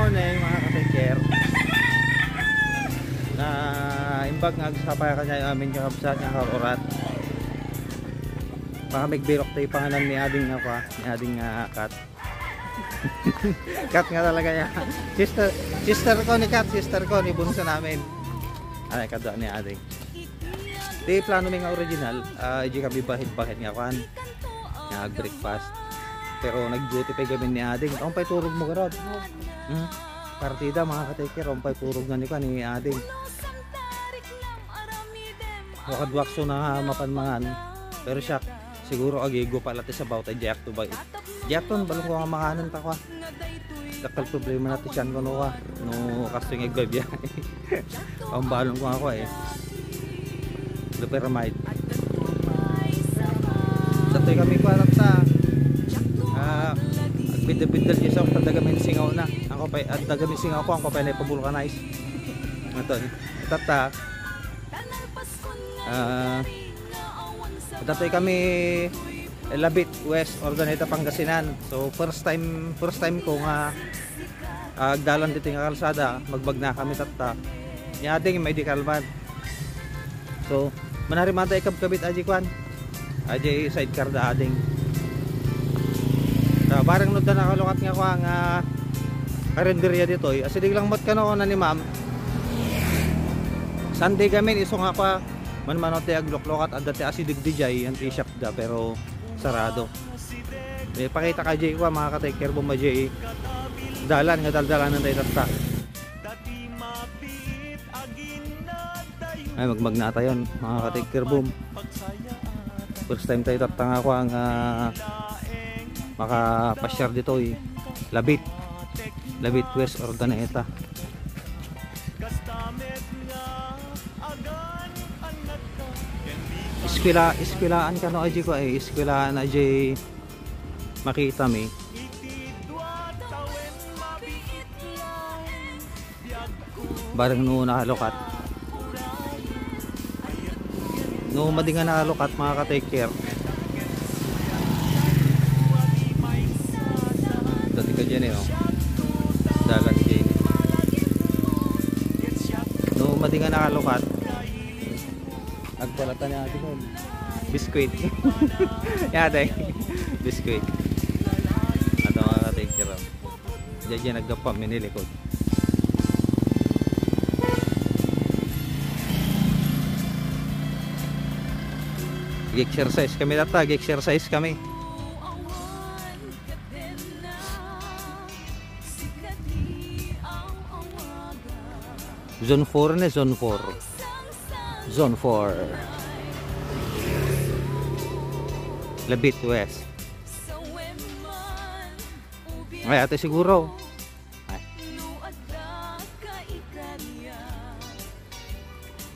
morning mga ka-taker. Na imbag nga sapay ka niya amin kakabsat nga karurat. Baka magbirok tayo pangalan ni ading nga pa, ni ading kat. Kat nga talaga yan. Sister ko ni Kat, sister ko ni bunso namin. Ay kadwa ni ading. Di plano may nga original, di kami bahid-bahid nga kan. Nga breakfast. Pero nag-duty pa gamin ni ading. Ang pay turog mo garod. Partida mga ka-taker, ang pay turog nga ni kan ni ading. Wakadwakso na mapanmangan. Pero siya siguro agigo pala ti sa bawta jack to bay. Jack ton balong ko nga makanan ta kwa. Dakal problema natin siyan ko no ka. No kasing igay. Ang balong ko ako eh. Luperamide. Datoy kami parang sa agbidal-bidal yung sa dagamin singaw na. Ang kapay at dagamin singaw ko ang kapay na ipabulkanize. Ito tata. Datoy kami Labit West Ordaneta Pangasinan. So first time ko nga agdalan dito nga kalsada, magbag na kami tata. Nyading may di kalman. So manarimata ikab kabit aji kwan. Aji sidecar da ading. So bareng no da nakalukat nga kwa nga karinderya dito ay asidig lang mat kano na ni ma'am. Sunday gamin iso nga kwa man manote agloklokat at dati asidig dijay anti shop da pero sarado. May pakita ka jay kwa mga ka-taker bo ma jay. Dalan nga daldalan ng taytata. Ay magmag na tayo mga ka-taker boom. First time tayo tatanga ko ang makapasyar dito eh. Labit West Ordaneta. Iskwilaan ka no aji ko eh. Iskwilaan aji makita mi. Bareng no nakalukat. No madinga nakalukat mga ka-take care. Dati ka dyan eh no. Dalan dyan. No madinga nakalukat. Agbalatan niya natin nun. Biskuit. Yada eh. Biskuit. Ato mga ka-take care. Diyan nagdapam minilikod. Exercise kami data, exercise kami. Zone 4 na, zone 4. Zone 4. Labit West. Ay, ate siguro. Ay.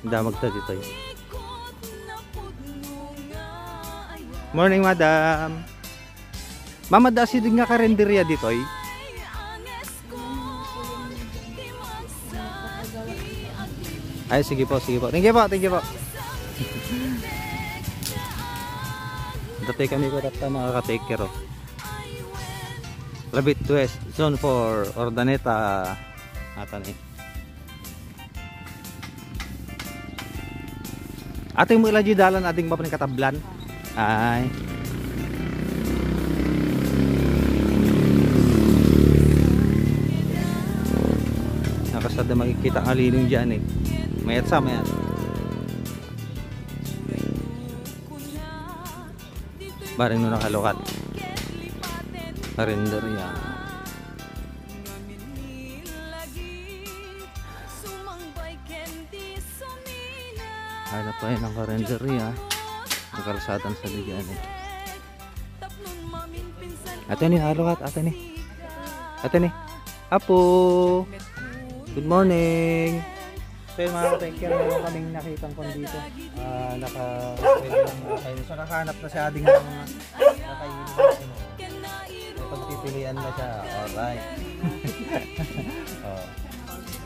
Damag ta dito eh. Morning, madam. Mama, da sidig nga karinderya dito eh. Ay, sige po, sige po. Thank you po, thank you po. Datay kami ko data mga ka-take care of. Labit West, Zone 4, Ordaneta. Atan eh. Ating mo ilaji dalan, ating ba pa katablan? Ay. Nakasada makikita ang aliling dyan eh. Mayat sa mayat. Bareng nung nakalukat. Karinderya. Ay na pa yun ang karinderya. Ang kalsatan sa ligyan eh. Ate ni, halukat. Ate ni. Apo. Good morning. So yun mga ka-take care, meron kaming nakitang kon dito. So nakahanap na siya ading ng nakainin natin. May pagpipilian na siya. Alright.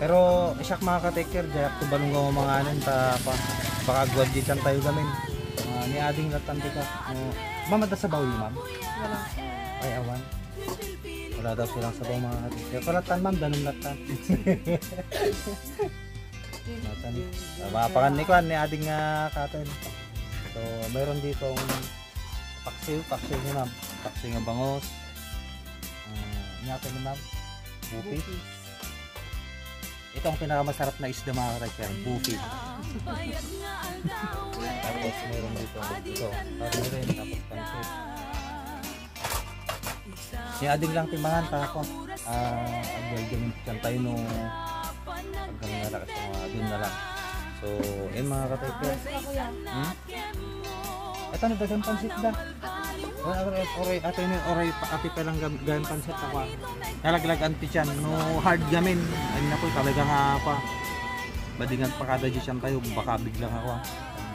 Pero isyak mga ka-take care, jayak to balong mga anin ta pa. Baka gwadjitan tayo gamin. Ni ading latante ka. Mama da sa bawi ma'am? Wala. Ay awan. wala daw silang sabaw mga katiker. Kalatan ma'am, danong latan. Latan. Mapakan ni Kwan, ni ading katen. So, mayroon ditong paksiw ni ma'am. Paksiw nga bangos. Ingatan ni ma'am. Bupi. Ito ang pinakamasarap na isda mga katiker, bupi. Tapos mayroon dito ito, parang rin, tapos pansit. Yung ading lang timangan tako. Agwal ganun dyan tayo no hanggang nalakas sa mga dun na lang. So, yun mga katiker. Ito na dagang pansit da. Oray, ate ni oray ate pa lang gayan pansit ako. Nalaglag anti chan no hard gamin. Ay nako talaga nga pa. Badingan pa kada diyan tayo baka biglang ako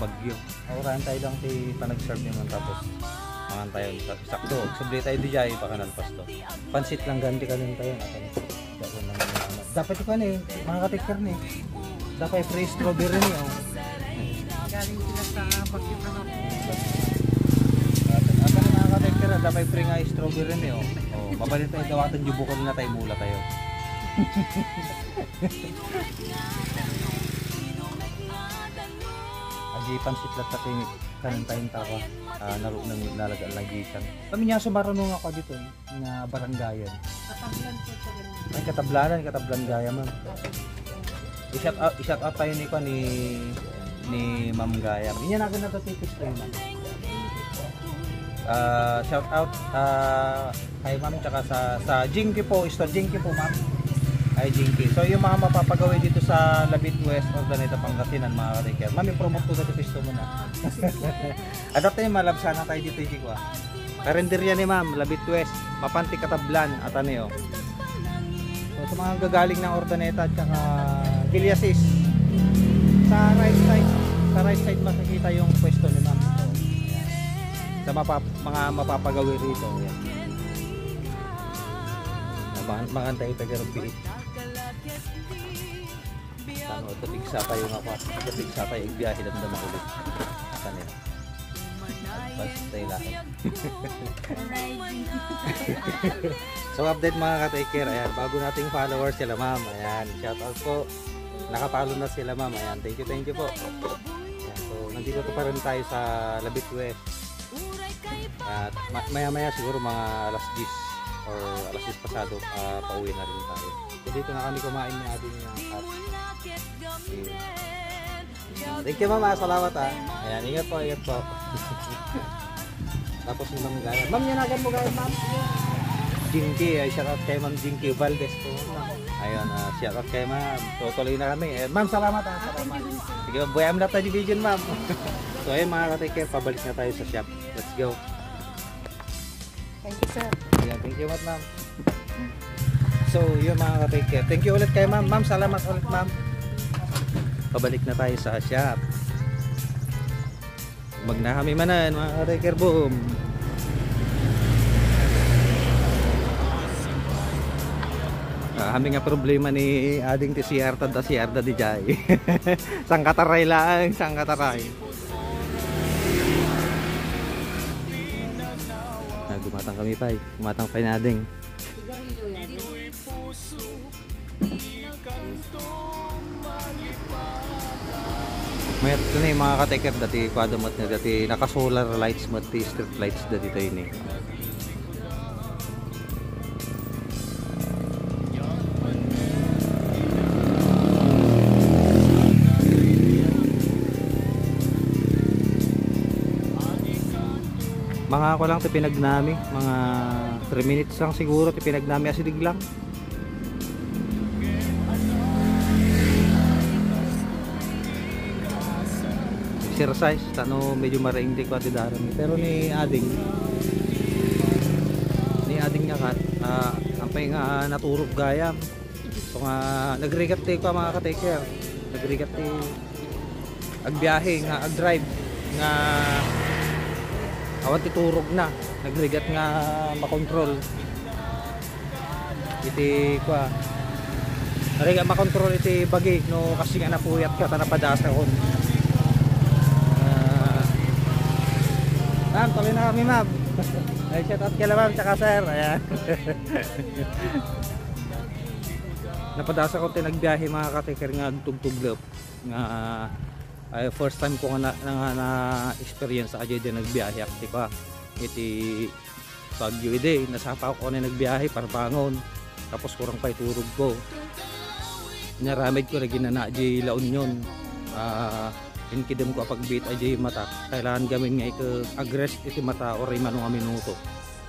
bagyo. Orahan tayo lang ti panag-serve naman tapos mangan tayo sakto. Subli tayo di jay baka nalpas to. Pansit lang ganti kanin tayo natin. Dapat ito ni mga katiker ni. Dapat fresh strawberry ni oh. Galing sila sa bakit ano. Dapat free nga strawberry ni oh. Oh, babalik tayo dawatan jubukan na tayo mula tayo. Agi pansit lat tayo kanin tayong tawa. Naro nang nalagaan lagi kan. Kami nya sumarunong ako dito nga barangayan. Katablan po sa ganun. Ay katablan gaya ma'am. I-shout out tayo ni Ma'am Gaya. Inya na ganda to tipis tayo ma'am. Shout out kay ma'am tsaka sa Jinky po, Store Jinky po ma'am. Ay Jinky. So yung mga mapapagawi dito sa Labit West or Daneta Pangasinan mga katiker. Ma'am, i-promote ko sa pisto mo na. Adapt tayo malabsana tayo dito Jiko. Karinderya ni ma'am, Labit West, Mapanti Katablan at ano oh. So sa mga gagaling ng Ordaneta at saka Giliasis. Sa right side makikita yung pwesto ni ma'am. Sa mga mapapagawi rito yan. Makantay taga-rupi saan o tatigsa tayo nga pa tatigsa tayo igbiyahe na ulit saan yun basta tayo lahat. So update mga ka-taker, ayan, bago nating followers sila ma'am, ayan, shout out po, nakapalo na sila ma'am, ayan, thank you po. Ayan, so nandito ko pa rin tayo sa Labit West. At maya siguro mga alas 10 or alas 10 pasado pauwi na rin tayo. So dito na kami kumain ng ating at thank you mama, salamat ha. Ayan, ingat po. Tapos yung mga gaya. Ma'am, yanagan mo gaya ma'am. Jinky, ay shout out kay ma'am Jinky Valdez po. Ayun, shout out kay ma'am. Tutuloy na kami. Ayan, ma'am, salamat ha. Salamat. Sige, buhay na tayo division ma'am. So ayun mga ka-take care, pabalik na tayo sa shop. Let's go. Thank you sir. Yeah, thank you ma'am. So yun mga ka-take care. Thank you ulit kay ma'am. Ma'am, salamat ulit ma'am. Pabalik na tayo sa shop. Magnahami manan mga ka-take care, boom. Kami nga problema ni ading ti CR tada CR da di jay. Sang kataray lang, sang kataray. Gumatang kami pa, gumatang pa nading. May ito na yung mga ka-taker dati kwadamat na dati naka-solar lights mat street lights dati tayo ni. Mga ako lang tipinagnami, mga 3 minutes lang siguro tipinagnami asidig lang. Exercise, tano medyo maraing di ko ati darami. Pero ni ading nga kat, ampay nga naturog gaya. So nga nagrigat ti ko mga ka-taker. Nagrigat ti agbiyahe nga ag-drive nga awan titurog na, nagrigat nga makontrol iti kwa narigat makontrol iti bagi no kasi nga napuyat ka tanapadas ka kon ma'am, tuloy na kami ma'am. Ay, shout out kila ma'am tsaka sir. Ayan. Napadasa ko tinagbiyahe mga katiker nga tugtuglop nga first time ko nga na experience sa din nagbiyahe akti pa iti Baguio ide nasapa ko na nagbiyahe para bangon tapos kurang pa iturog ko naramid ko na ginana di La Union inkidem ko pagbit ay mata kailangan gamin nga agres iti mata or imano nga minuto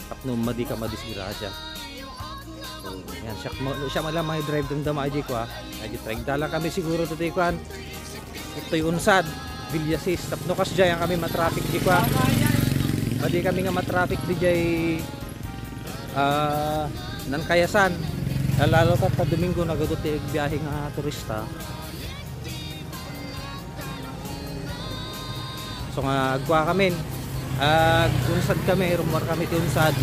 tapno madi ka madisgrasya. So, yan, siya malang may drive dun dama aji ko aji trek dala kami siguro tutoy kuan ito'y unsad Villasis tapno kas jay kami matraffic di ko madi kami nga matraffic di jay nan kayasan lalo ka Domingo nagadot ti biyahe nga turista so nga agwa kami unsad kami rumor kami ti unsad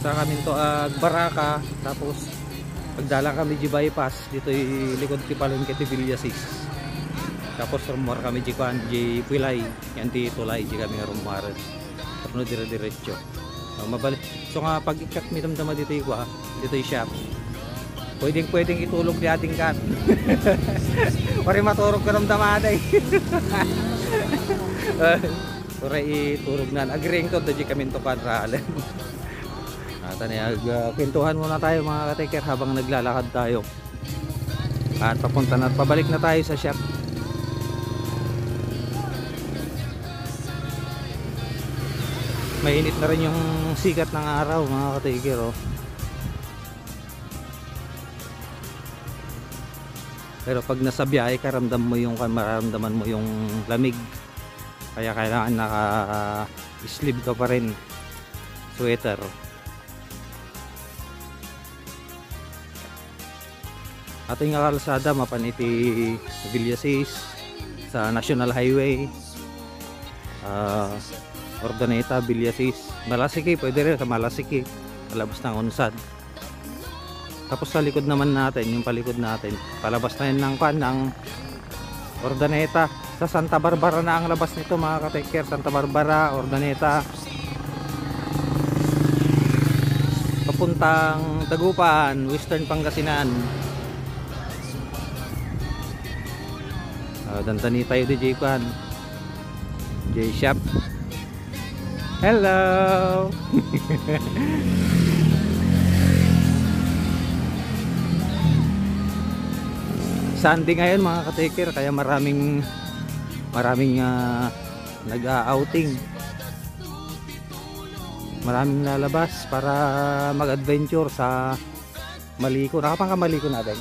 sa kami to Baraka tapos pagdala kami di bypass dito likod ti palengke ti Villasis tapos rumor kami di kuan di Pilay yan ti Tulay di kami rumor tapno dire-diretso mabalik so nga pag ikat mi damdama dito ko dito shop pwedeng itulog di ating kat pare maturog ka damdama day pare iturog nan agreeing to di kami to padralen. Kwentuhan muna tayo mga katiker habang naglalakad tayo at papunta na at pabalik na tayo sa shop. Mainit na rin yung sikat ng araw mga katiker pero pag nasa biyahe ka maramdaman mo yung lamig kaya kailangan naka sleeve ka pa rin sweater. Ating kalsada mapan iti Villasis sa National Highway Ordaneta, Villasis, Malasiki, pwede rin sa Malasiki palabas ng unsad tapos sa likod naman natin yung palikod natin palabas na yun ng Ordaneta sa Santa Barbara na ang labas nito mga kateker Santa Barbara, Ordaneta papuntang Dagupan, Western Pangasinan. Dantani tayo di J-Pan J-Shop. Hello. Sunday ngayon mga katiker kaya maraming nag-outing maraming lalabas para mag-adventure sa Maliko. Nakapang ka Maliko natin?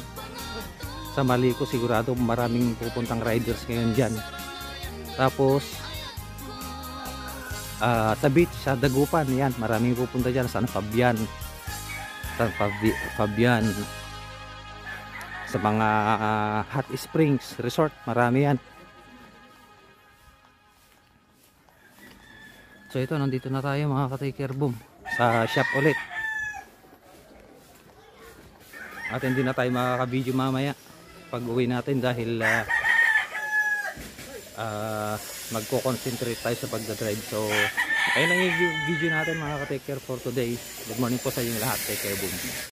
Sa Maliko sigurado maraming pupuntang riders ngayon dyan tapos sa beach sa Dagupan yan maraming pupunta dyan San Fabian sa mga hot springs resort marami yan. So ito nandito na tayo mga katiker boom sa shop ulit at hindi na tayo makaka-video mamaya pag uwi natin dahil magko-concentrate tayo sa pagdadrive. So ayun lang yung video natin mga ka-take care for today. Good morning po sa inyong lahat. Take care boom.